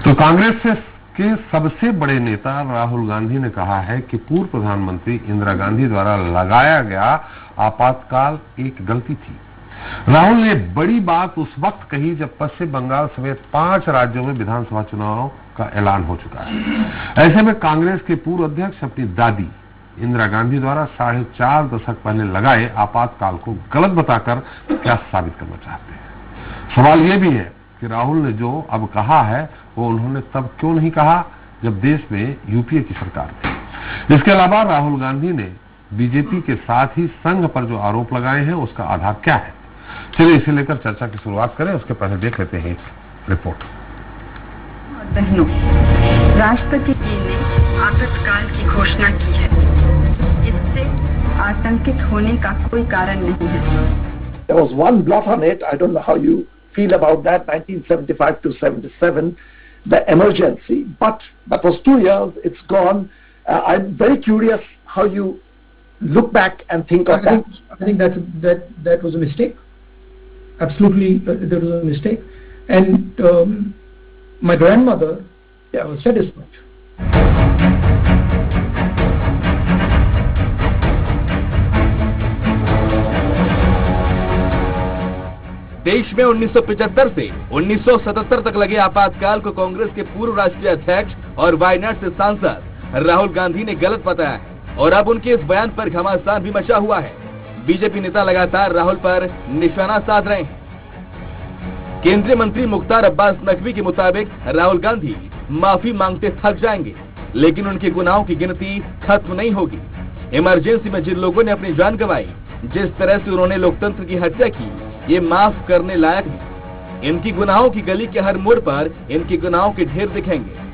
तो कांग्रेस के सबसे बड़े नेता राहुल गांधी ने कहा है कि पूर्व प्रधानमंत्री इंदिरा गांधी द्वारा लगाया गया आपातकाल एक गलती थी। राहुल ने बड़ी बात उस वक्त कही जब पश्चिम बंगाल समेत 5 राज्यों में विधानसभा चुनाव का ऐलान हो चुका है। ऐसे में कांग्रेस के पूर्व अध्यक्ष अपनी दादी इंदिरा गांधी द्वारा 4.5 दशक पहले लगाए आपातकाल को गलत बताकर क्या साबित करना चाहते हैं। सवाल यह भी है कि राहुल ने जो अब कहा है वो उन्होंने तब क्यों नहीं कहा जब देश में यूपीए की सरकार थी। इसके अलावा राहुल गांधी ने बीजेपी के साथ ही संघ पर जो आरोप लगाए हैं उसका आधार क्या है। चलिए इसे लेकर चर्चा की शुरुआत करें, उसके पहले देख लेते हैं रिपोर्ट। बहनों, राष्ट्रपति जी ने आपातकाल की घोषणा की है। इससे आतंकित होने का कोई कारण नहीं है। There was one blot on it. I don't know how you feel about that, 1975 to 77, the emergency. But that was 2 years. It's gone. I'm very curious how you look back and think of that. I think that was a mistake. Absolutely, that was a mistake. And my grandmother was satisfied. देश में 1975 से 1977 तक लगे आपातकाल को कांग्रेस के पूर्व राष्ट्रीय अध्यक्ष और वायनाड से सांसद राहुल गांधी ने गलत बताया है और अब उनके इस बयान पर घमासान भी मचा हुआ है। बीजेपी नेता लगातार राहुल पर निशाना साध रहे हैं। केंद्रीय मंत्री मुख्तार अब्बास नकवी के मुताबिक राहुल गांधी माफी मांगते थक जाएंगे, लेकिन उनके गुनाहों की गिनती खत्म नहीं होगी। इमरजेंसी में जिन लोगों ने अपनी जान गंवाई, जिस तरह से उन्होंने लोकतंत्र की हत्या की, ये माफ करने लायक नहीं। इनकी गुनाहों की गली के हर मोड़ पर इनके गुनाहों के ढेर दिखेंगे।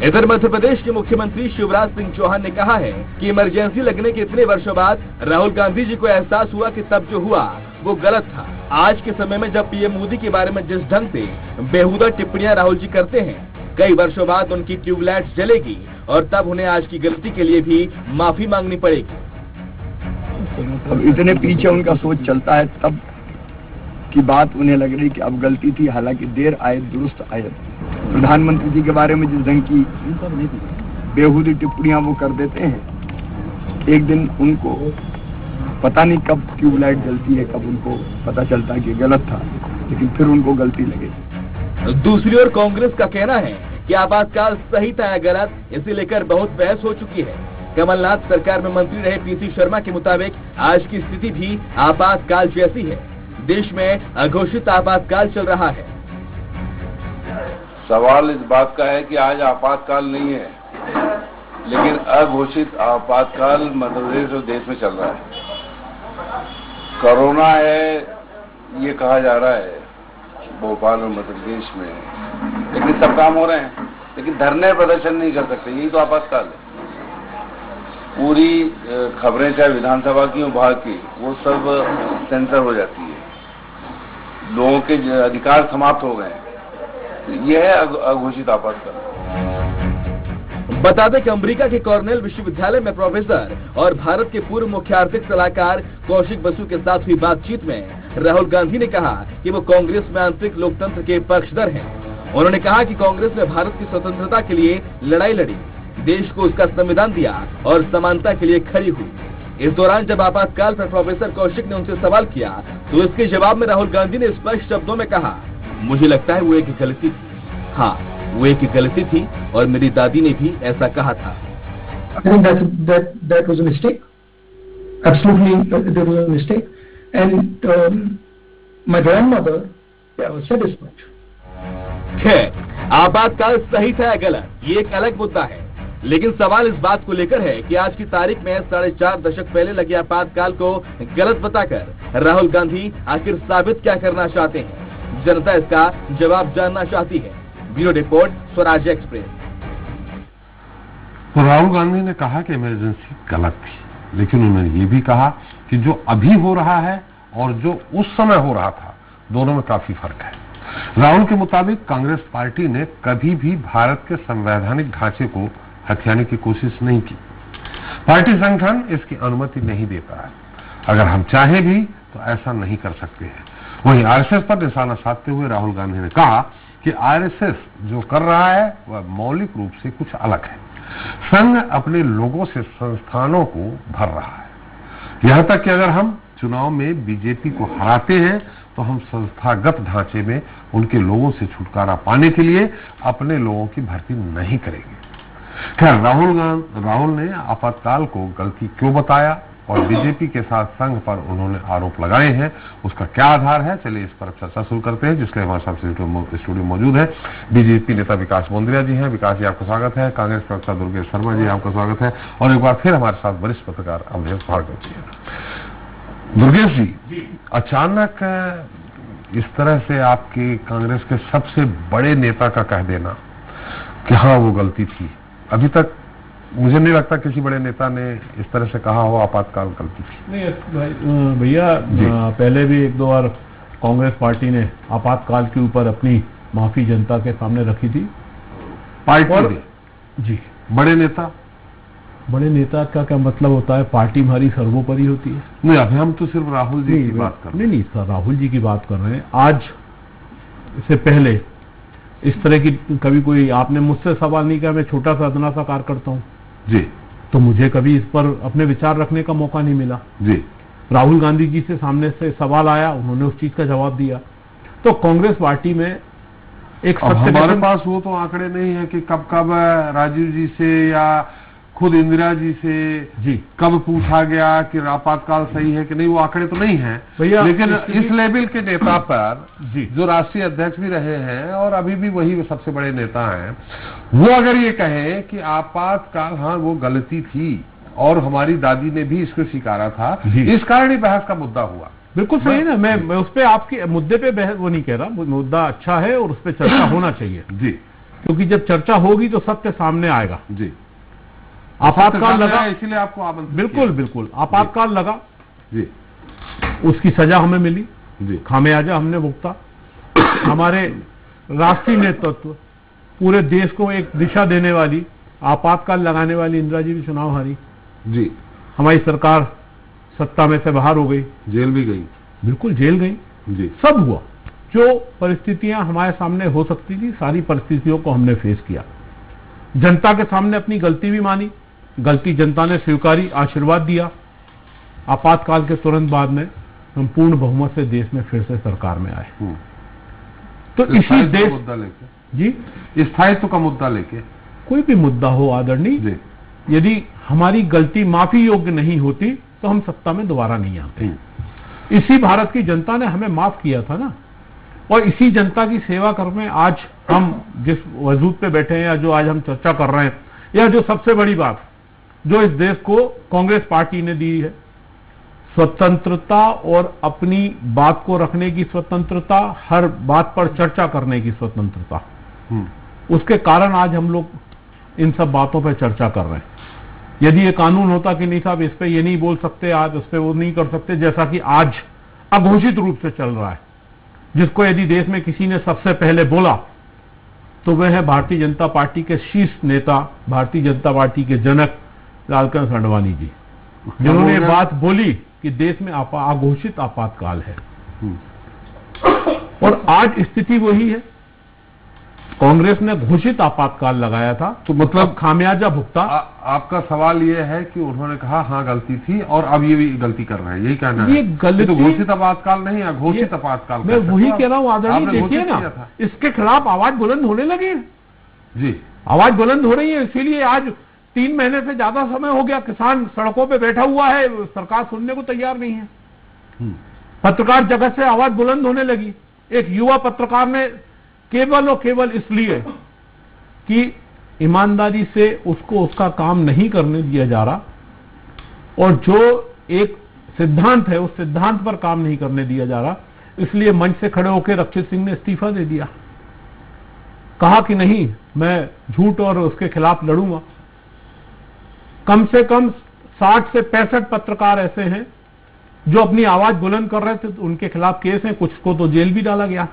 इधर मध्य प्रदेश के मुख्यमंत्री शिवराज सिंह चौहान ने कहा है कि इमरजेंसी लगने के इतने वर्षों बाद राहुल गांधी जी को एहसास हुआ कि तब जो हुआ वो गलत था। आज के समय में जब पीएम मोदी के बारे में जिस ढंग से बेहुदा टिप्पणियां राहुल जी करते हैं, कई वर्षों बाद उनकी ट्यूबलाइट जलेगी और तब उन्हें आज की गलती के लिए भी माफी मांगनी पड़ेगी। अब इतने पीछे उनका सोच चलता है, तब की बात उन्हें लग रही कि अब गलती थी। हालांकि देर आए दुरुस्त आए। प्रधानमंत्री जी के बारे में जिस ढंग की बेहुदी टिप्पणियां वो कर देते हैं, एक दिन उनको पता नहीं कब ट्यूबलाइट जलती है, कब उनको पता चलता है कि गलत था, लेकिन फिर उनको गलती लगे। दूसरी ओर कांग्रेस का कहना है कि आपातकाल सही था या गलत, इसे लेकर बहुत बहस हो चुकी है। कमलनाथ सरकार में मंत्री रहे पीसी शर्मा के मुताबिक आज की स्थिति भी आपातकाल जैसी है। देश में अघोषित आपातकाल चल रहा है। सवाल इस बात का है कि आज आपातकाल नहीं है, लेकिन अघोषित आपातकाल मध्य प्रदेश और देश में चल रहा है। कोरोना है ये कहा जा रहा है भोपाल और मध्य प्रदेश में, लेकिन सब काम हो रहे हैं, लेकिन धरने प्रदर्शन नहीं कर सकते। यही तो आपातकाल है। पूरी खबरें चाहे विधानसभा की हो बाहर की, वो सब सेंसर हो जाती है। लोगों के अधिकार समाप्त हो गए। यह है अघोषित आपातकाल। बता दें कि अमेरिका के कॉर्नेल विश्वविद्यालय में प्रोफेसर और भारत के पूर्व मुख्य आर्थिक सलाहकार कौशिक बसु के साथ हुई बातचीत में राहुल गांधी ने कहा कि वो कांग्रेस में आंतरिक लोकतंत्र के पक्षधर हैं। उन्होंने कहा कि कांग्रेस ने भारत की स्वतंत्रता के लिए लड़ाई लड़ी, देश को उसका संविधान दिया और समानता के लिए खड़ी हुई। इस दौरान जब आपातकाल पर प्रोफेसर कौशिक ने उनसे सवाल किया तो इसके जवाब में राहुल गांधी ने स्पष्ट शब्दों में कहा, मुझे लगता है वो एक गलती थी। हाँ, वो एक गलती थी और मेरी दादी ने भी ऐसा कहा था। I think that was a mistake. Absolutely, there was a mistake. And my grandmother was satisfied. खैर, आपातकाल सही था या गलत, ये एक अलग मुद्दा है, लेकिन सवाल इस बात को लेकर है कि आज की तारीख में 4.5 दशक पहले लगे आपातकाल को गलत बताकर राहुल गांधी आखिर साबित क्या करना चाहते हैं। जनता इसका जवाब जानना चाहती है। Bureau report, Swaraj express. तो राहुल गांधी ने कहा कि इमरजेंसी गलत थी, लेकिन उन्होंने ये भी कहा कि जो अभी हो रहा है और जो उस समय हो रहा था, दोनों में काफी फर्क है। राहुल के मुताबिक कांग्रेस पार्टी ने कभी भी भारत के संवैधानिक ढांचे को हथियाने की कोशिश नहीं की। पार्टी संगठन इसकी अनुमति नहीं देता है। अगर हम चाहें भी तो ऐसा नहीं कर सकते हैं। वहीं आरएसएस पर निशाना साधते हुए राहुल गांधी ने कहा कि आरएसएस जो कर रहा है वह मौलिक रूप से कुछ अलग है। संघ अपने लोगों से संस्थानों को भर रहा है। यहां तक कि अगर हम चुनाव में बीजेपी को हराते हैं तो हम संस्थागत ढांचे में उनके लोगों से छुटकारा पाने के लिए अपने लोगों की भर्ती नहीं करेंगे। खैर, राहुल ने आपातकाल को गलती क्यों बताया और बीजेपी के साथ संघ पर उन्होंने आरोप लगाए हैं, उसका क्या आधार है, चलिए इस पर चर्चा शुरू करते हैं। जिसके हमारे साथ स्टूडियो मौजूद है बीजेपी नेता विकास बोंद्रिया जी हैं। विकास जी, आपका स्वागत है। कांग्रेस प्रवक्ता दुर्गेश शर्मा जी, आपका स्वागत है। और एक बार फिर हमारे साथ वरिष्ठ पत्रकार अवधेश भार्गव जी हैं। दुर्गेश जी, अचानक इस तरह से आपके कांग्रेस के सबसे बड़े नेता का कह देना कि हाँ वो गलती थी, अभी तक मुझे नहीं लगता किसी बड़े नेता ने इस तरह से कहा हो आपातकाल गलती थी। नहीं भैया, पहले भी एक दो बार कांग्रेस पार्टी ने आपातकाल के ऊपर अपनी माफी जनता के सामने रखी थी। पार्टी जी, बड़े नेता का क्या मतलब होता है? पार्टी हमारी सर्वोपरि होती है। नहीं, अभी हम तो सिर्फ राहुल जी की बात कर रहे हैं। नहीं सर, राहुल जी की बात कर रहे हैं। आज से पहले इस तरह की कभी कोई आपने मुझसे सवाल नहीं किया। मैं छोटा सा अदना सा कार्यकर्ता हूं जी, तो मुझे कभी इस पर अपने विचार रखने का मौका नहीं मिला जी। राहुल गांधी जी से सामने से सवाल आया, उन्होंने उस चीज का जवाब दिया। तो कांग्रेस पार्टी में एक हमारे पास वो तो आंकड़े नहीं है कि कब कब राजीव जी से या खुद इंदिरा जी से जी कब पूछा गया कि आपातकाल सही है कि नहीं, वो आंकड़े तो नहीं है भैया। लेकिन इस लेवल के नेता पर जी, जो राष्ट्रीय अध्यक्ष भी रहे हैं और अभी भी वही सबसे बड़े नेता हैं, वो अगर ये कहें कि आपातकाल हाँ वो गलती थी और हमारी दादी ने भी इसको स्वीकारा था, इस कारण ही बहस का मुद्दा हुआ। बिल्कुल सही ना। मैं उस पर आपके मुद्दे पे बहस वो नहीं कह रहा। मुद्दा अच्छा है और उस पर चर्चा होना चाहिए जी, क्योंकि जब चर्चा होगी तो सत्य सामने आएगा। जी, आपातकाल लगा, इसीलिए आपको आमंत्रित बिल्कुल बिल्कुल आपातकाल लगा जी, उसकी सजा हमें मिली जी, खामियाजा हमने भुगता। हमारे राष्ट्रीय नेतृत्व पूरे देश को एक दिशा देने वाली आपातकाल लगाने वाली इंदिरा जी भी चुनाव हारी जी, हमारी सरकार सत्ता में से बाहर हो गई, जेल भी गई, बिल्कुल जेल गई जी, सब हुआ। जो परिस्थितियां हमारे सामने हो सकती थी सारी परिस्थितियों को हमने फेस किया। जनता के सामने अपनी गलती भी मानी, गलती जनता ने स्वीकारी, आशीर्वाद दिया। आपातकाल के तुरंत बाद में हम पूर्ण बहुमत से देश में फिर से सरकार में आए। तो इसी देश मुद्दा लेके जी, स्थायित्व का मुद्दा लेके कोई भी मुद्दा हो आदरणीय, यदि हमारी गलती माफी योग्य नहीं होती तो हम सत्ता में दोबारा नहीं आते। इसी भारत की जनता ने हमें माफ किया था ना, और इसी जनता की सेवा करने आज हम जिस वजूद पे बैठे हैं या जो आज हम चर्चा कर रहे हैं, या जो सबसे बड़ी बात जो इस देश को कांग्रेस पार्टी ने दी है, स्वतंत्रता और अपनी बात को रखने की स्वतंत्रता, हर बात पर चर्चा करने की स्वतंत्रता, उसके कारण आज हम लोग इन सब बातों पर चर्चा कर रहे हैं। यदि ये कानून होता कि नहीं साहब इस पे ये नहीं बोल सकते, आज उस पे वो नहीं कर सकते, जैसा कि आज अघोषित रूप से चल रहा है, जिसको यदि देश में किसी ने सबसे पहले बोला तो वह है भारतीय जनता पार्टी के शीर्ष नेता, भारतीय जनता पार्टी के जनक लालकृष्ण अडवाणी जी, जिन्होंने बात बोली कि देश में अघोषित आपातकाल है। और आज स्थिति वही है। कांग्रेस ने घोषित आपातकाल लगाया था, तो मतलब खामियाजा भुगता। आपका सवाल यह है कि उन्होंने कहा हाँ गलती थी और अब ये भी गलती कर रहे हैं, यही कहना है? ये गलती तो घोषित आपातकाल नहीं, अघोषित आपातकाल। मैं वही कह रहा हूँ आदरणीय, देखिए ना, इसके खिलाफ आवाज बुलंद होने लगी है जी, आवाज बुलंद हो रही है। इसीलिए आज 3 महीने से ज्यादा समय हो गया किसान सड़कों पे बैठा हुआ है, सरकार सुनने को तैयार नहीं है। पत्रकार जगत से आवाज बुलंद होने लगी। एक युवा पत्रकार ने केवल और केवल इसलिए कि ईमानदारी से उसको उसका काम नहीं करने दिया जा रहा और जो एक सिद्धांत है उस सिद्धांत पर काम नहीं करने दिया जा रहा, इसलिए मंच से खड़े होकर रक्षित सिंह ने इस्तीफा दे दिया। कहा कि नहीं, मैं झूठ और उसके खिलाफ लड़ूंगा। कम से कम 60 से 65 पत्रकार ऐसे हैं जो अपनी आवाज बुलंद कर रहे थे, तो उनके खिलाफ केस है, कुछ को तो जेल भी डाला गया।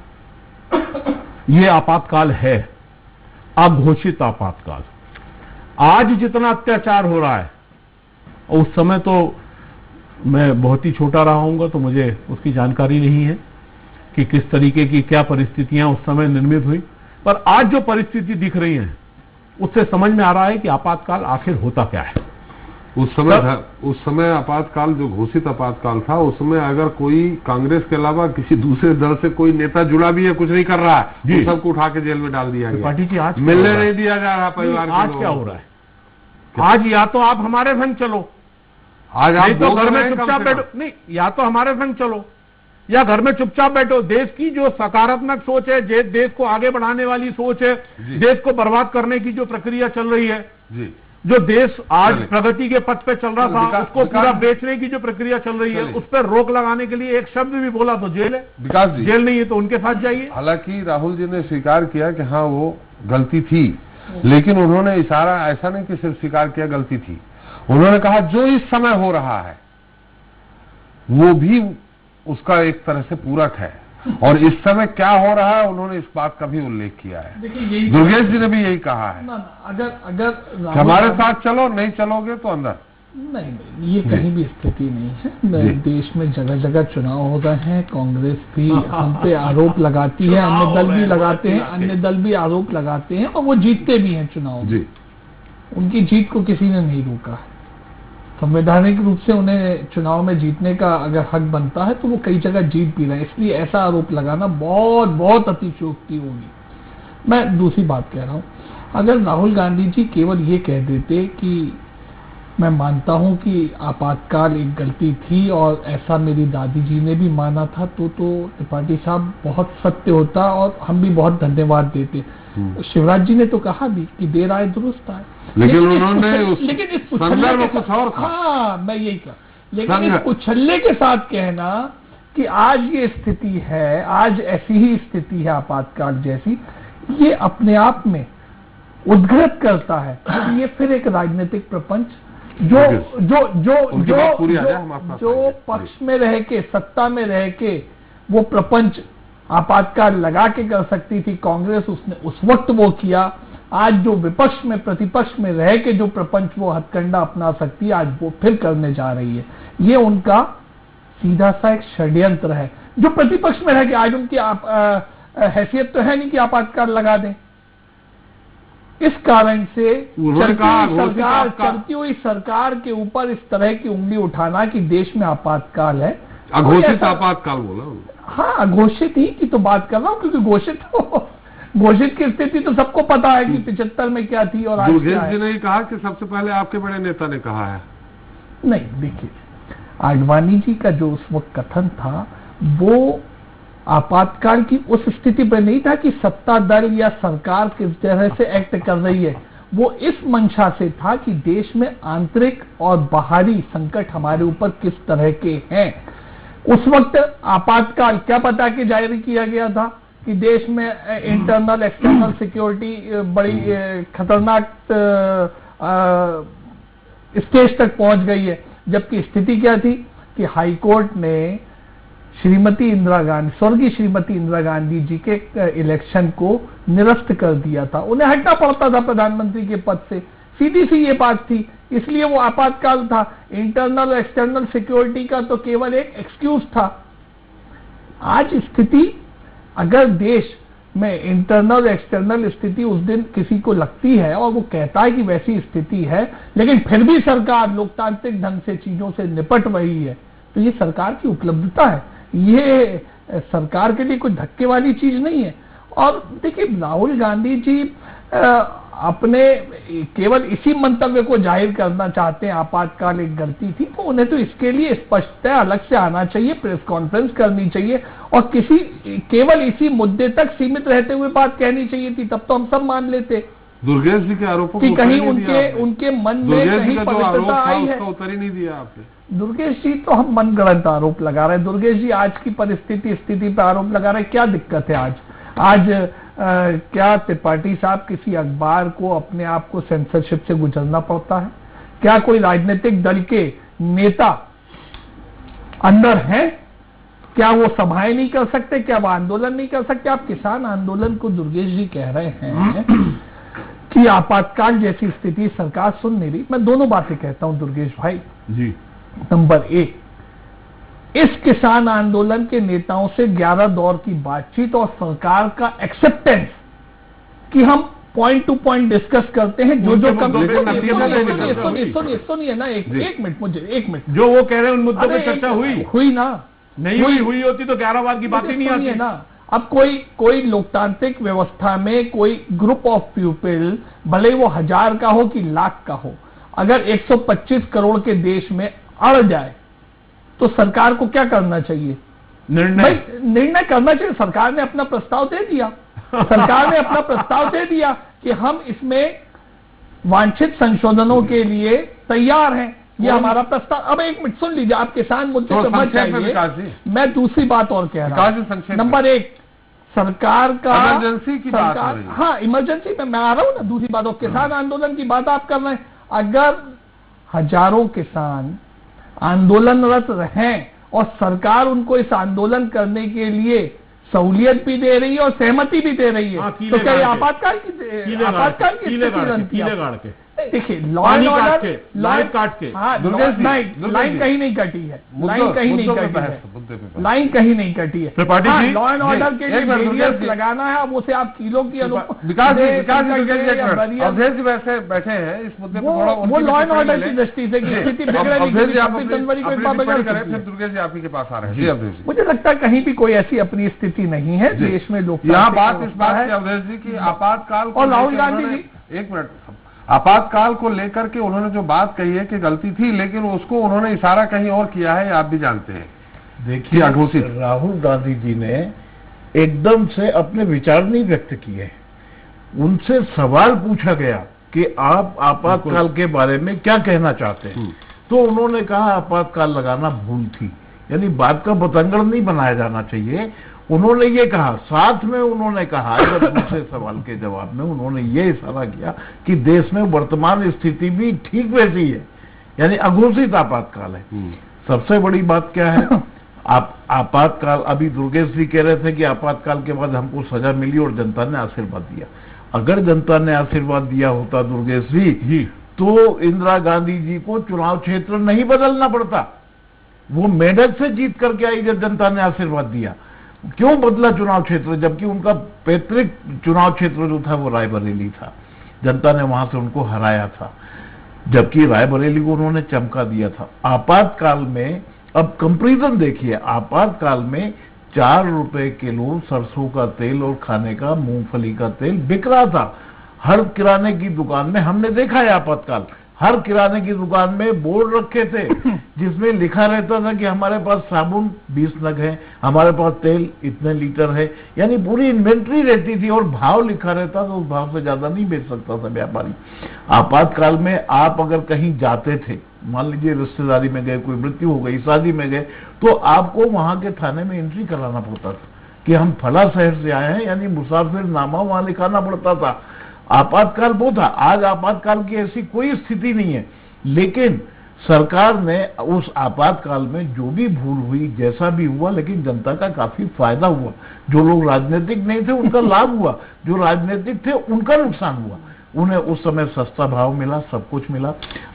ये आपातकाल है, अघोषित आपातकाल। आज जितना अत्याचार हो रहा है, उस समय तो मैं बहुत ही छोटा रहा हूंगा तो मुझे उसकी जानकारी नहीं है कि किस तरीके की क्या परिस्थितियां उस समय निर्मित हुई। पर आज जो परिस्थिति दिख रही है उससे समझ में आ रहा है कि आपातकाल आखिर होता क्या है। उस समय आपातकाल जो घोषित आपातकाल था, उसमें अगर कोई कांग्रेस के अलावा किसी दूसरे दल से कोई नेता जुड़ा भी है, कुछ नहीं कर रहा है, तो सबको उठा के जेल में डाल दिया गया। पार्टी की आज मिलने नहीं दिया जा रहा परिवार के। आज क्या हो रहा है? आज या तो आप हमारे संग चलो, आज आप तो घर में चुपचाप बैठो, नहीं या तो हमारे संग चलो या घर में चुपचाप बैठो। देश की जो सकारात्मक सोच है, देश को आगे बढ़ाने वाली सोच है, देश को बर्बाद करने की जो प्रक्रिया चल रही है, जो देश आज प्रगति के पथ पे चल रहा था, उसको पूरा बेचने की जो प्रक्रिया चल रही है, उस पर रोक लगाने के लिए एक शब्द भी बोला तो जेल है। विकास जी, जेल नहीं है तो उनके साथ जाइए। हालांकि राहुल जी ने स्वीकार किया कि हाँ वो गलती थी, लेकिन उन्होंने इशारा ऐसा नहीं कि सिर्फ स्वीकार किया गलती थी, उन्होंने कहा जो इस समय हो रहा है वो भी उसका एक तरह से पूरक है, और इस समय क्या हो रहा है उन्होंने इस बात का भी उल्लेख किया है। दुर्गेश जी ने भी यही कहा है। अगर हमारे साथ चलो, नहीं चलोगे तो अंदर। नहीं, ये कहीं भी स्थिति नहीं है। देश में जगह जगह चुनाव हो रहे हैं, कांग्रेस भी हम पे आरोप लगाती है, अन्य दल भी लगाते हैं, अन्य दल भी आरोप लगाते हैं, और वो जीतते भी हैं चुनाव में। उनकी जीत को किसी ने नहीं रोका है। संवैधानिक रूप से उन्हें चुनाव में जीतने का अगर हक बनता है तो वो कई जगह जीत भी रहे हैं, इसलिए ऐसा आरोप लगाना बहुत बहुत अतिशयोक्ति होगी। मैं दूसरी बात कह रहा हूं, अगर राहुल गांधी जी केवल ये कह देते कि मैं मानता हूं कि आपातकाल एक गलती थी और ऐसा मेरी दादी जी ने भी माना था, तो त्रिपाठी साहब बहुत सत्य होता और हम भी बहुत धन्यवाद देते। शिवराज जी ने तो कहा भी कि देर आए दुरुस्त आए, लेकिन उन्होंने लेकिन इस संदर्भ में कुछ और था। हाँ, मैं यही कहा, लेकिन इस उछल्ले के साथ कहना कि आज ये स्थिति है, आज ऐसी ही स्थिति है आपातकाल जैसी, ये अपने आप में उद्घृत करता है। ये फिर एक राजनीतिक प्रपंच जो पक्ष में रह के, सत्ता में रह के वो प्रपंच आपातकाल लगा के कर सकती थी कांग्रेस, उसने उस वक्त वो किया। आज जो विपक्ष में, प्रतिपक्ष में रह के जो प्रपंच वो हथकंडा अपना सकती है, आज वो फिर करने जा रही है। ये उनका सीधा सा एक षड्यंत्र है। जो प्रतिपक्ष में रह के, आज उनकी हैसियत तो है नहीं कि आपातकाल लगा दें। इस कारण से चलती हुई सरकार के ऊपर इस तरह की उंगली उठाना कि देश में आपातकाल है, अघोषित आपातकाल बोला। हाँ, घोषित ही की तो बात कर रहा हूँ, क्योंकि घोषित की स्थिति तो सबको पता है कि 75 में क्या थी और आज क्या है। जी ने कहा कि सबसे पहले आपके बड़े नेता ने कहा है। नहीं, देखिए, आडवाणी जी का जो उस वक्त कथन था वो आपातकाल की उस स्थिति पर नहीं था कि सत्ता दल या सरकार किस तरह से एक्ट कर रही है। वो इस मंशा से था कि देश में आंतरिक और बाहरी संकट हमारे ऊपर किस तरह के हैं। उस वक्त आपातकाल क्या पता कि जारी किया गया था कि देश में इंटरनल एक्सटर्नल सिक्योरिटी बड़ी खतरनाक स्टेज तक पहुंच गई है, जबकि स्थिति क्या थी कि हाई कोर्ट ने श्रीमती इंदिरा गांधी, स्वर्गीय श्रीमती इंदिरा गांधी जी के इलेक्शन को निरस्त कर दिया था। उन्हें हटना पड़ता था प्रधानमंत्री के पद से, सीधी सी ये बात थी, इसलिए वो आपातकाल था। इंटरनल और एक्सटर्नल सिक्योरिटी का तो केवल एक एक्सक्यूज था। आज स्थिति, अगर देश में इंटरनल एक्सटर्नल स्थिति उस दिन किसी को लगती है और वो कहता है कि वैसी स्थिति है, लेकिन फिर भी सरकार लोकतांत्रिक ढंग से चीजों से निपट रही है, तो ये सरकार की उपलब्धता है। ये सरकार के लिए कोई धक्के वाली चीज नहीं है। और देखिए, राहुल गांधी जी अपने केवल इसी मंतव्य को जाहिर करना चाहते हैं आपातकाल एक गलती थी, तो उन्हें तो इसके लिए स्पष्टता अलग से आना चाहिए, प्रेस कॉन्फ्रेंस करनी चाहिए और केवल इसी मुद्दे तक सीमित रहते हुए बात कहनी चाहिए थी, तब तो हम सब मान लेते। दुर्गेश जी के आरोपों कि कहीं उनके मन में कहीं पवित्रता आई है। उत्तर ही नहीं दिया आपने। दुर्गेश जी तो हम मनगढ़ंत आरोप लगा रहे हैं। दुर्गेश जी आज की परिस्थिति स्थिति पर आरोप लगा रहे हैं, क्या दिक्कत है आज क्या त्रिपाठी साहब किसी अखबार को अपने आप को सेंसरशिप से गुजरना पड़ता है? क्या कोई राजनीतिक दल के नेता अंदर हैं? क्या वो सभाएं नहीं कर सकते? क्या वो आंदोलन नहीं कर सकते? आप किसान आंदोलन को दुर्गेश जी कह रहे हैं कि आपातकाल जैसी स्थिति सरकार सुन नहीं रही। मैं दोनों बातें कहता हूं दुर्गेश भाई जी। नंबर एक, इस किसान आंदोलन के नेताओं से 11 दौर की बातचीत और सरकार का एक्सेप्टेंस कि हम पॉइंट टू पॉइंट डिस्कस करते हैं, जो कम सुनिए ना, एक मिनट, मुझे 1 मिनट, जो वो कह रहे हैं उन मुद्दों पर चर्चा हुई ना, नहीं हुई होती तो 11 बार की बात ही नहीं आती ना। अब कोई लोकतांत्रिक व्यवस्था में कोई ग्रुप ऑफ पीपल, भले वो 1000 का हो कि लाख का हो, अगर 125 करोड़ के देश में अड़ जाए तो सरकार को क्या करना चाहिए? निर्णय करना चाहिए। सरकार ने अपना प्रस्ताव दे दिया, सरकार ने अपना प्रस्ताव दे दिया कि हम इसमें वांछित संशोधनों के लिए तैयार हैं, ये हमारा प्रस्ताव। अब 1 मिनट सुन लीजिए, आप किसान मुद्दे पर मत जाइए, मैं दूसरी बात और कह रहा हूं। नंबर 1, सरकार का इमरजेंसी की बात हो रही है। हाँ, इमरजेंसी में मैं आ रहा हूं ना, दूसरी बात, और किसान आंदोलन की बात आप कर रहे हैं। अगर हजारों किसान आंदोलनरत रहें और सरकार उनको इस आंदोलन करने के लिए सहूलियत भी दे रही है और सहमति भी दे रही है, तो क्या ये आपातकाल की स्थिति? देखिए, लॉ एंड ऑर्डर, लाइन काट के, हाँ, लाइन कहीं नहीं कटी है, लाइन कहीं नहीं कटी है, लाइन कहीं नहीं कटी है। लॉ एंड ऑर्डर के लिए बैरियर्स लगाना है, अब उसे आप किलो की विकास जी वैसे बैठे हैं इस मुद्दे पर, थोड़ा वो लॉ एंड ऑर्डर की दृष्टि से स्थिति जनवरी को दुर्गेश जी आप ही के पास आ रहे हैं। मुझे लगता है कहीं भी कोई ऐसी अपनी स्थिति नहीं है देश में। लोग यहाँ बात इस बात की अवधेश जी की आपातकाल और राहुल गांधी जी, 1 मिनट, आपातकाल को लेकर के उन्होंने जो बात कही है कि गलती थी, लेकिन उसको उन्होंने इशारा कहीं और किया है, आप भी जानते हैं। देखिए, राहुल गांधी जी ने एकदम से अपने विचार नहीं व्यक्त किए, उनसे सवाल पूछा गया कि आप आपातकाल के बारे में क्या कहना चाहते हैं, तो उन्होंने कहा आपातकाल लगाना भूल थी, यानी बात का बतंगड़ नहीं बनाया जाना चाहिए। उन्होंने ये कहा, साथ में उन्होंने कहा, जब दूसरे सवाल के जवाब में उन्होंने ये इशारा किया कि देश में वर्तमान स्थिति भी ठीक वैसी है, यानी अघोषित आपातकाल है। सबसे बड़ी बात क्या है, आपातकाल, अभी दुर्गेश जी कह रहे थे कि आपातकाल के बाद हमको सजा मिली और जनता ने आशीर्वाद दिया। अगर जनता ने आशीर्वाद दिया होता दुर्गेश जी, तो इंदिरा गांधी जी को चुनाव क्षेत्र नहीं बदलना पड़ता, वो मेडक से जीत करके आई जब जनता ने आशीर्वाद दिया। क्यों बदला चुनाव क्षेत्र, जबकि उनका पैतृक चुनाव क्षेत्र जो था वो रायबरेली था, जनता ने वहां से उनको हराया था, जबकि रायबरेली को उन्होंने चमका दिया था। आपातकाल में अब कंपैरिजन देखिए, आपातकाल में 4 रुपए किलो सरसों का तेल और खाने का मूंगफली का तेल बिक रहा था हर किराने की दुकान में। हमने देखा है आपातकाल, हर किराने की दुकान में बोर्ड रखे थे जिसमें लिखा रहता था कि हमारे पास साबुन 20 नग है, हमारे पास तेल इतने लीटर है, यानी पूरी इन्वेंट्री रहती थी और भाव लिखा रहता था, उस भाव से ज्यादा नहीं बेच सकता था व्यापारी। आपातकाल में आप अगर कहीं जाते थे, मान लीजिए रिश्तेदारी में गए, कोई मृत्यु हो गई, शादी में गए, तो आपको वहां के थाने में एंट्री कराना पड़ता था कि हम फला शहर से आए हैं, यानी मुसाफिरनामा वहां लिखाना पड़ता था। आपातकाल वो था। आज आपातकाल की ऐसी कोई स्थिति नहीं है, लेकिन सरकार ने उस आपातकाल में जो भी भूल हुई, जैसा भी हुआ, लेकिन जनता का काफी फायदा हुआ। जो लोग राजनीतिक नहीं थे उनका लाभ हुआ, जो राजनीतिक थे उनका नुकसान हुआ। उन्हें उस समय सस्ता भाव मिला, सब कुछ मिला।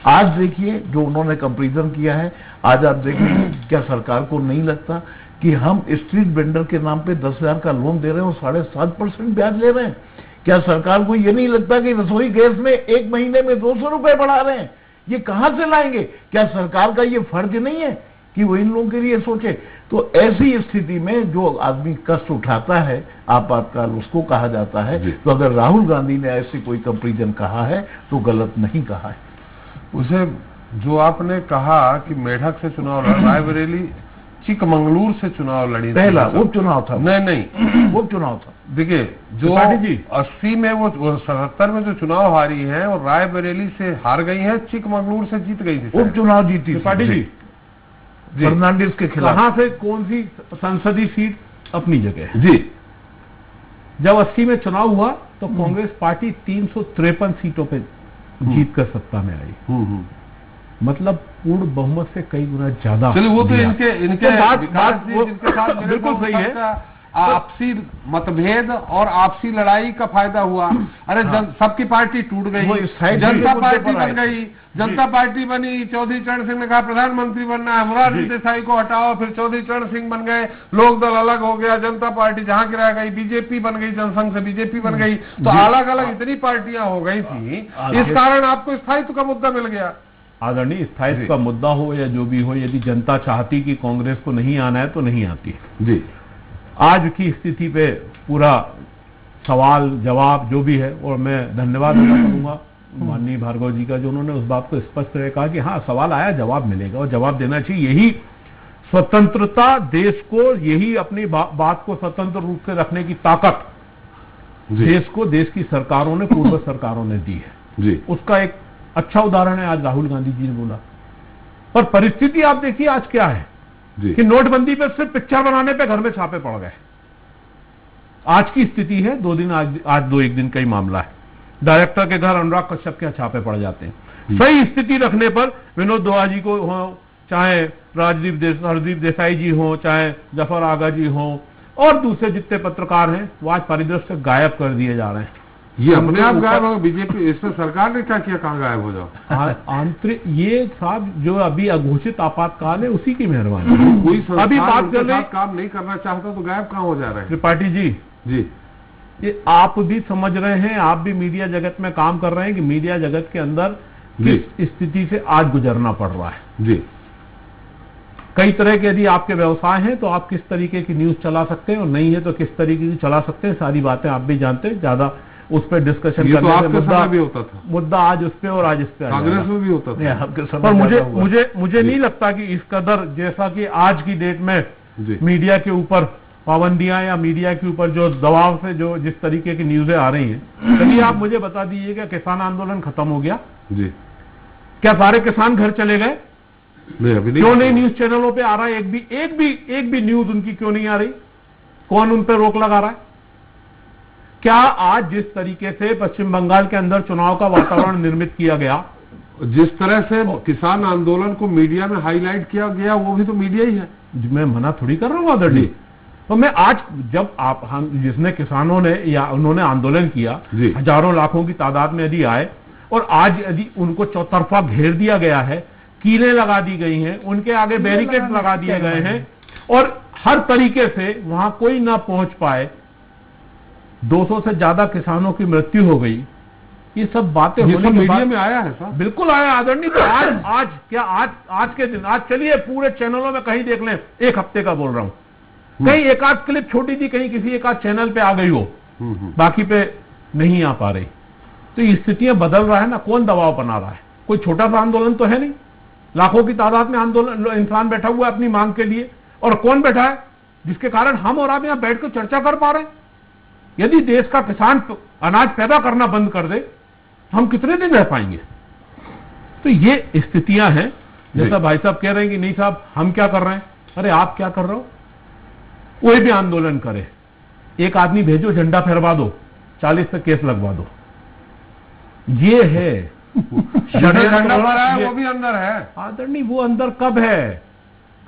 आज देखिए जो उन्होंने कंपैरिजन किया है, आज आप देखिए क्या सरकार को नहीं लगता कि हम स्ट्रीट वेंडर के नाम पे 10,000 का लोन दे रहे हैं और 7.5% ब्याज ले रहे हैं? क्या सरकार को ये नहीं लगता कि रसोई गैस में 1 महीने में 200 रुपए बढ़ा रहे हैं? ये कहां से लाएंगे? क्या सरकार का ये फर्ज नहीं है कि वो इन लोगों के लिए सोचे? तो ऐसी स्थिति में जो आदमी कष्ट उठाता है, आपातकाल उसको कहा जाता है। तो अगर राहुल गांधी ने ऐसी कोई कंपैरिजन कहा है तो गलत नहीं कहा है। उसे जो आपने कहा कि मेढक से चुनाव लड़ा, रायबरेली चिकमंगलूर से चुनाव लड़ी, पहला उपचुनाव था। नहीं उपचुनाव था। देखिए जो 80 में वो 77 में जो चुनाव हारी है और रायबरेली से हार गई है, चिकमंगलूर से जीत गई थी, उपचुनाव जीती त्रिपाठी जी फर्नांडिस के खिलाफ। कहां से कौन सी संसदीय सीट अपनी जगह जी। जब 80 में चुनाव हुआ तो कांग्रेस पार्टी 353 सीटों पे जीत कर सत्ता में आई। मतलब पूर्ण बहुमत से कई गुना ज्यादा। चलिए वो तो इनके बात बिल्कुल सही है। आपसी मतभेद और आपसी लड़ाई का फायदा हुआ। अरे सबकी पार्टी टूट गई, जनता पार्टी बन गई, जनता पार्टी बनी, चौधरी चरण सिंह ने कहा प्रधानमंत्री बनना है, मुरारजी देसाई को हटाओ, फिर चौधरी चरण सिंह बन गए, लोक दल अलग हो गया, जनता पार्टी जहां की रह गई, बीजेपी बन गई, जनसंघ से बीजेपी बन गई, तो अलग अलग इतनी पार्टियां हो गई थी, इस कारण आपको स्थायित्व का मुद्दा मिल गया। आदरणीय, स्थायित्व का मुद्दा हो या जो भी हो, यदि जनता चाहती कि कांग्रेस को नहीं आना है तो नहीं आती जी। आज की स्थिति पे पूरा सवाल जवाब जो भी है, और मैं धन्यवाद देना चाहूंगा माननीय भार्गव जी का, जो उन्होंने उस बात को स्पष्ट करके कहा कि हाँ सवाल आया, जवाब मिलेगा और जवाब देना चाहिए। यही स्वतंत्रता देश को, यही अपनी बात को स्वतंत्र रूप से रखने की ताकत देश को, देश की सरकारों ने, पूर्व सरकारों ने दी है जी। उसका एक अच्छा उदाहरण है आज राहुल गांधी जी ने बोला। पर परिस्थिति आप देखिए आज क्या है कि नोटबंदी पे सिर्फ पिक्चर बनाने पे घर में छापे पड़ गए। आज की स्थिति है, 2 दिन आज 2-1 दिन का ही मामला है, डायरेक्टर के घर अनुराग कश्यप के छापे पड़ जाते हैं। सही स्थिति रखने पर विनोद दुआ जी को हो, चाहे हरदीप देसाई जी हो, चाहे जफर आगा जी हो, और दूसरे जितने पत्रकार हैं, वो आज परिदृश्य से गायब कर दिए जा रहे हैं। ये अपने आप गायब हो, बीजेपी, इसमें सरकार ने क्या किया, कहां गायब हो जाओ? आंतरिक, ये साहब जो अभी अघोषित आपातकाल है उसी की मेहरबानी। कोई अभी बात कर काम नहीं करना चाहता तो गायब कहां हो जा रहे हैं? त्रिपाठी जी ये आप भी समझ रहे हैं, आप भी मीडिया जगत में काम कर रहे हैं कि मीडिया जगत के अंदर किस स्थिति से आज गुजरना पड़ रहा है जी। कई तरह के यदि आपके व्यवसाय हैं तो आप किस तरीके की न्यूज चला सकते हैं, और नहीं है तो किस तरीके की चला सकते हैं, सारी बातें आप भी जानते हैं। ज्यादा उस पर डिस्कशन करने तो आपके समय भी होता था, मुद्दा आज उस पे और आज इस पे, कांग्रेस में भी होता था आपके समय। पर मुझे नहीं लगता कि इस कदर, जैसा कि आज की डेट में मीडिया के ऊपर पाबंदियां या मीडिया के ऊपर जो दबाव से जो जिस तरीके की न्यूजें आ रही हैं, चलिए आप मुझे बता दीजिएगा, किसान आंदोलन खत्म हो गया जी, क्या सारे किसान घर चले गए? अभी क्यों नहीं न्यूज चैनलों पे आ रहा है? एक भी न्यूज उनकी क्यों नहीं आ रही? कौन उन पर रोक लगा रहा है? क्या आज जिस तरीके से पश्चिम बंगाल के अंदर चुनाव का वातावरण निर्मित किया गया, जिस तरह से किसान आंदोलन को मीडिया में हाईलाइट किया गया, वो भी तो मीडिया ही है। मैं मना थोड़ी कर रहा हूं आदरणीय, तो मैं आज जब हम जिसने किसानों ने या उन्होंने आंदोलन किया, हजारों लाखों की तादाद में यदि आए, और आज यदि उनको चौतरफा घेर दिया गया है, कीलें लगा दी गई हैं, उनके आगे बैरिकेड लगा दिए गए हैं, और हर तरीके से वहां कोई ना पहुंच पाए, 200 से ज्यादा किसानों की मृत्यु हो गई, ये सब बातें होने के मीडिया में आया है सर? बिल्कुल आया आदरणीय। तो आज के दिन, आज चलिए पूरे चैनलों में कहीं देख लें, एक हफ्ते का बोल रहा हूं, कहीं एक आध क्लिप छोटी थी, कहीं किसी एक आध चैनल पे आ गई हो, बाकी पे नहीं आ पा रही। तो ये स्थितियां बदल रहा है ना, कौन दबाव बना रहा है? कोई छोटा सा आंदोलन तो है नहीं, लाखों की तादाद में आंदोलन इंसान बैठा हुआ है अपनी मांग के लिए, और कौन बैठा है जिसके कारण हम और आप यहां बैठकर चर्चा कर पा रहे हैं? यदि देश का किसान अनाज पैदा करना बंद कर दे, हम कितने दिन रह पाएंगे? तो ये स्थितियां हैं। जैसा भाई साहब कह रहे हैं कि नहीं साहब हम क्या कर रहे हैं, अरे आप क्या कर रहे हो? कोई भी आंदोलन करे, एक आदमी भेजो, झंडा फहरवा दो, 40 पे केस लगवा दो, ये है। झंडा फहराया है वो भी अंदर है आदरणीय। वो अंदर कब है?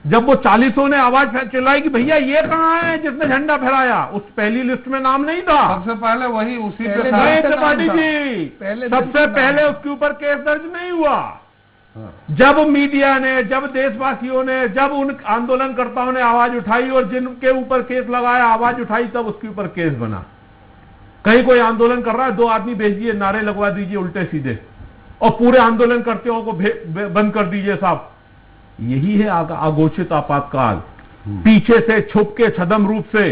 जब वो 40 ने आवाज चिल्लाई कि भैया ये कहां है जिसने झंडा फहराया, उस पहली लिस्ट में नाम नहीं था। सबसे पहले वही उसी पे त्रिपाठी जी, सबसे पहले उसके ऊपर केस दर्ज नहीं हुआ। जब मीडिया ने, जब देशवासियों ने, जब उन आंदोलनकर्ताओं ने आवाज उठाई और जिनके ऊपर केस लगाया, आवाज उठाई, तब उसके ऊपर केस बना। कहीं कोई आंदोलन कर रहा है, 2 आदमी भेज दिए, नारे लगवा दीजिए उल्टे सीधे, और पूरे आंदोलनकर्ताओं को बंद कर दीजिए साहब। यही है अघोषित आपातकाल। पीछे से छुप के, छद्म रूप से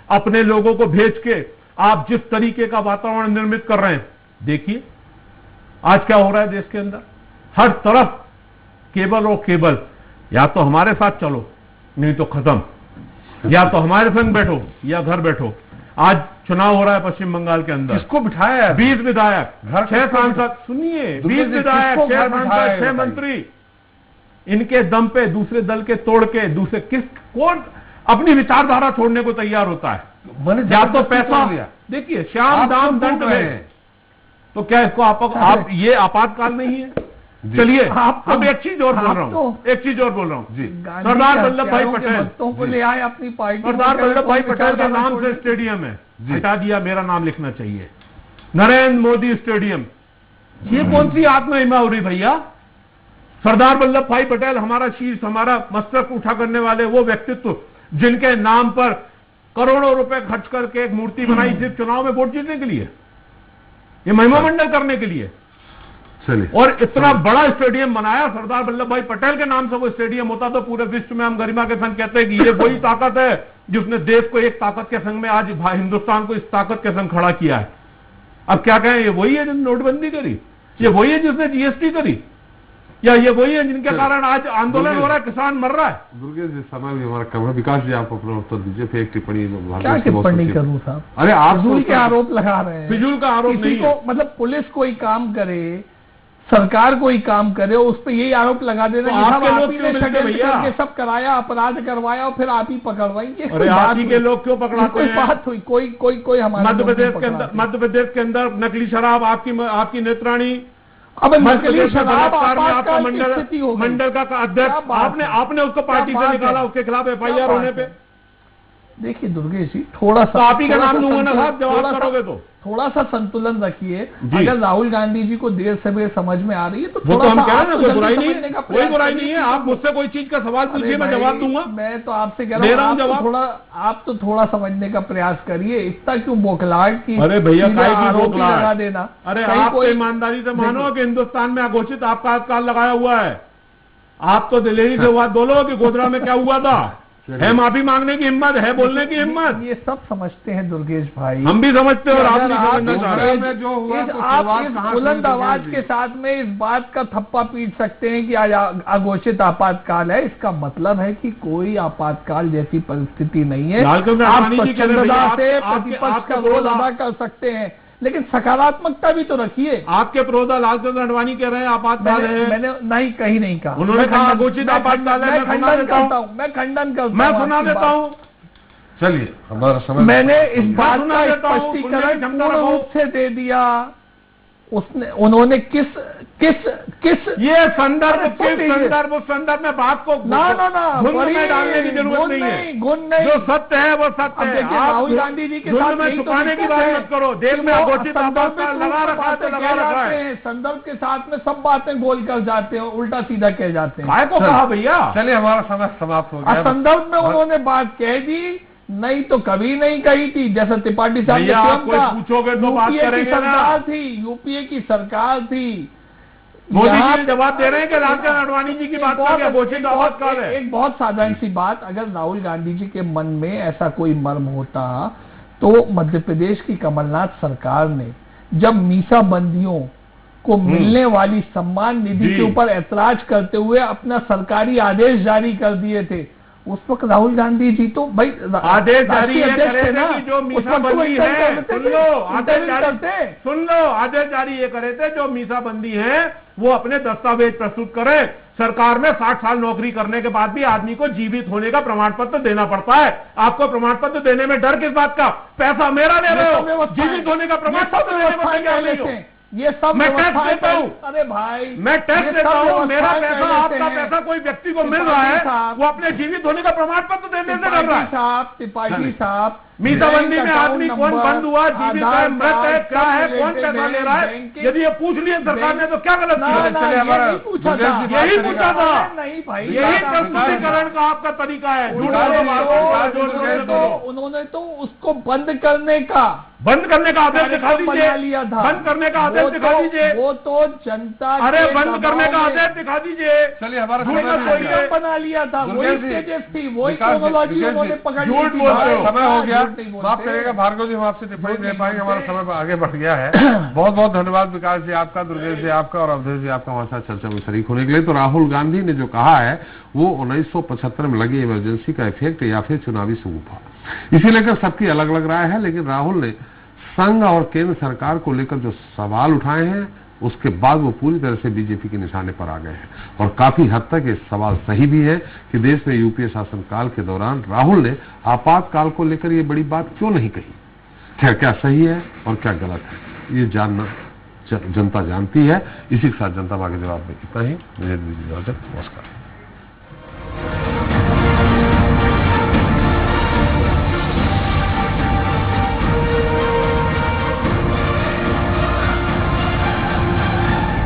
अपने लोगों को भेज के आप जिस तरीके का वातावरण निर्मित कर रहे हैं, देखिए आज क्या हो रहा है देश के अंदर। हर तरफ केबल और केबल, या तो हमारे साथ चलो नहीं तो खत्म, या तो हमारे संग बैठो या घर बैठो। आज चुनाव हो रहा है पश्चिम बंगाल के अंदर, किसको बिठाया है? 20 विधायक, 6 सांसद, सुनिए, 20 विधायक, 6 सांसद, 6 मंत्री, इनके दम पे दूसरे दल के तोड़ के कौन अपनी विचारधारा छोड़ने को तैयार होता है? या तो पैसा, देखिए श्याम दाम दंड में, तो क्या इसको आप ये आपातकाल नहीं है? चलिए अब एक चीज और बोल रहा हूँ, एक चीज और बोल रहा हूँ जी। सरदार वल्लभ भाई पटेल को ले आए अपनी पार्टी, सरदार वल्लभ भाई पटेल का नाम से स्टेडियम है, हटा दिया, मेरा नाम लिखना चाहिए नरेंद्र मोदी स्टेडियम। ये कौन सी आत्महिमा हो रही भैया? सरदार वल्लभ भाई पटेल हमारा शीर्ष, हमारा मस्तक उठा करने वाले वो व्यक्तित्व जिनके नाम पर करोड़ों रुपए खर्च करके एक मूर्ति बनाई सिर्फ चुनाव में वोट जीतने के लिए, ये महिमा मंडल करने के लिए। चलिए, और इतना बड़ा स्टेडियम बनाया सरदार वल्लभ भाई पटेल के नाम से। वो स्टेडियम होता तो पूरे विश्व में हम गरिमा के संग कहते हैं कि ये वही ताकत है जिसने देश को एक ताकत के संग में आज हिंदुस्तान को इस ताकत के संग खड़ा किया है। अब क्या कहें, ये वही है जिसने नोटबंदी करी, ये वही है जिसने जीएसटी करी, या ये वही है जिनके कारण आज आंदोलन हो रहा है, किसान मर रहा है? दुर्गेश जी, समय भी हमारा कम है। विकास जी, आप अपना उत्तर दीजिए, फिर एक टिप्पणी। क्या टिप्पणी करूं साहब? अरे आप फिजूल के आरोप लगा रहे हैं। फिजूल का आरोप नहीं है। मतलब पुलिस कोई काम करे, सरकार कोई काम करे, उस पर यही आरोप लगा देना तो कि आपके आप लोग ही क्यों ने मिलते भैया? करके सब कराया, अपराध करवाया और फिर आप ही पकड़वाएंगे। अरे आप ही के लोग क्यों पकड़ाते हैं? बात हुई कोई हमारे मध्य प्रदेश के अंदर नकली शराब आपकी नेत्राणी, अब नकली शराब आपका मंडल का अध्यक्ष, आपने उसको पार्टी से निकाला, उसके खिलाफ एफआईआर होने पे। देखिए दुर्गेश जी, थोड़ा सा आप ही का नाम लूंगा ना साहब, जवाब करोगे तो थोड़ा सा संतुलन रखिए। अगर राहुल गांधी जी को देर सवेर समझ में आ रही है तो वो तो हम कह रहे हैं, कोई बुराई नहीं है, कोई बुराई नहीं है। आप मुझसे कोई चीज का सवाल पूछिए, मैं जवाब दूंगा। मैं तो आपसे कह रहा हूँ, आप तो थोड़ा समझने का प्रयास करिए। इतना क्यों बोखलाहट की? अरे भैया, आरोप लगा देना। अरे आप तो ईमानदारी से मानो कि हिंदुस्तान में अघोषित आपातकाल लगाया हुआ है। आप तो दिल्ली से बात बोलो कि गोधरा में क्या हुआ था। है माफी मांगने की हिम्मत, है बोलने की हिम्मत। ये सब समझते हैं दुर्गेश भाई, हम भी समझते हैं और आप नहीं समझना चाह रहे। आप इस बुलंद आवाज के साथ में इस बात का थप्पा पीट सकते हैं कि आज अघोषित आपातकाल है, इसका मतलब है कि कोई आपातकाल जैसी परिस्थिति नहीं है। आप स्वच्छंदता से प्रतिपक्ष का रोल अदा कर सकते हैं, लेकिन सकारात्मकता भी तो रखिए। आपके प्रोदा लालचंद्र अडवाणी कह रहे हैं आपातकाल है। मैंने नहीं, कहीं नहीं कहा। उन्होंने कहा अघोषित आपातकाल है। मैं खंडन करता हूँ, मैं सुना देता हूँ। चलिए, हमारा समय। मैंने इस बात का स्पष्टीकरण पूर्ण रूप से दे दिया। उन्होंने किस ये संदर्भ में बात को ना में डालने की जरूरत नहीं है। जो सत्य है वो सत्य है। राहुल गांधी जी के साथ में छुपाने की बात मत करो। देश में अघोषित आपातकाल लगा रखा है। संदर्भ के साथ में सब बातें बोल कर जाते हैं, उल्टा सीधा कह जाते हैं। काय को कहा भैया? चलिए, हमारा समय समाप्त हो गया। संदर्भ में उन्होंने बात कह दी, नहीं तो कभी नहीं कही थी। जैसा त्रिपाठी साहब ने पूछोगे तो बात करेंगे ना। यूपीए की सरकार थी। मोदी जी जवाब दे रहे हैं कि लालचंद्र अडवाणी जी की बात है। एक बहुत साधारण सी बात, अगर राहुल गांधी जी के मन में ऐसा कोई मर्म होता तो मध्य प्रदेश की कमलनाथ सरकार ने जब मीसा बंदियों को मिलने वाली सम्मान निधि के ऊपर ऐतराज करते हुए अपना सरकारी आदेश जारी कर दिए थे, उस वक्त राहुल गांधी जी तो भाई आदेश जारी करे थे कि जो मीसा बंदी है, सुन लो, आदेश जारी ये करे थे जो मीसा बंदी है वो अपने दस्तावेज प्रस्तुत करे। सरकार में 60 साल नौकरी करने के बाद भी आदमी को जीवित होने का प्रमाण पत्र देना पड़ता है। आपको प्रमाण पत्र देने में डर किस बात का? पैसा मेरा ले रहे हो, जीवित होने का प्रमाण पत्र देने में क्या ले हो? ये सब मैं टैक्स देता हूँ। अरे भाई, मैं टैक्स देता हूँ। मेरा पैसा, आपका पैसा कोई व्यक्ति को मिल रहा है, वो अपने जीवित होने का प्रमाण पत्र देने से डर रहा है। त्रिपाठी साहब, मीसाबंदी में आदमी कौन बंद हुआ, जीवित है, मृत है, क्या है, कौन पैसा ले रहा है, यदि ये पूछ लिया सरकार ने तो क्या गलत किया? यही पूछा था। नहीं भाई, यही प्रस्तुतिकरण का आपका तरीका है। उन्होंने तो उसको बंद करने का आदेश दिखा दीजिए। बंद करने का आदेश दिखा दीजिए। वो तो जनता, अरे बंद करने का आदेश दिखा दीजिए। चलिए, हमारा समय बना लिया था, वही स्टेजेस थी, वही टेक्नोलॉजी उन्होंने पकड़ ली थी। समय हो गया, माफ करिएगा भार्गव जी, हम आपसे टिप्पणी दे पाएंगे, हमारा समय आगे बढ़ गया है। बहुत बहुत धन्यवाद विकास जी आपका, दुर्गेश जी आपका और अवधेश जी आपका हमारे साथ चर्चा में शरीक होने के लिए। तो राहुल गांधी ने जो कहा है वो 1975 में लगी इमरजेंसी का इफेक्ट या फिर चुनावी शगुफा, इसी लेकर सबकी अलग अलग राय है। लेकिन राहुल ने संघ और केंद्र सरकार को लेकर जो सवाल उठाए हैं उसके बाद वो पूरी तरह से बीजेपी के निशाने पर आ गए हैं और काफी हद तक ये सवाल सही भी है कि देश में यूपीए शासनकाल के दौरान राहुल ने आपातकाल को लेकर ये बड़ी बात क्यों नहीं कही। क्या सही है और क्या गलत है, ये जानना जनता जानती है। इसी के साथ जनता मांगे जवाब में इतना ही। मुझे दीजिए इजाजत। नमस्कार।